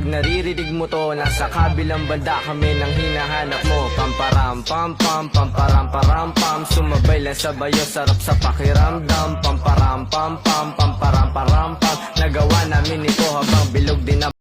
Pag naririnig mo to, nasa kabilang banda kami nang hinahanap mo. Pamparam pam pam, pamparam param pam. Sumabay lang sa bayo, sarap sa pakiramdam. Pamparam pam pam, pamparam param pam. Nagawa namin ito habang bilog din ang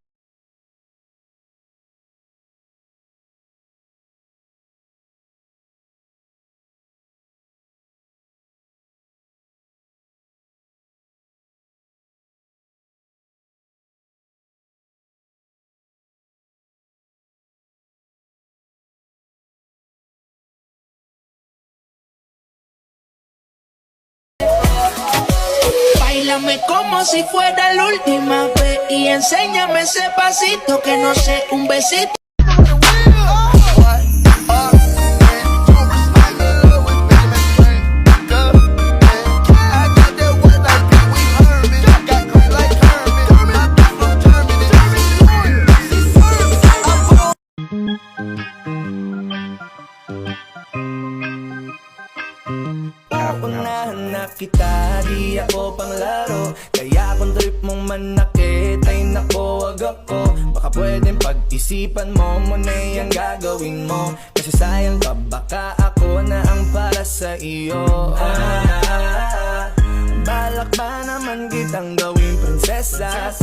Báilame como si fuera la última vez y enséñame ese pasito que no sé, un besito. Unahan na kita, di ako panglaro. Kaya kung trip mong manakit, ay nako wag ako. Baka pwedeng pag-isipan mo muna yung gagawin mo. Kasi sayang ka, baka ako na ang para sa iyo. Balak ba naman kitang gawing prinsesa?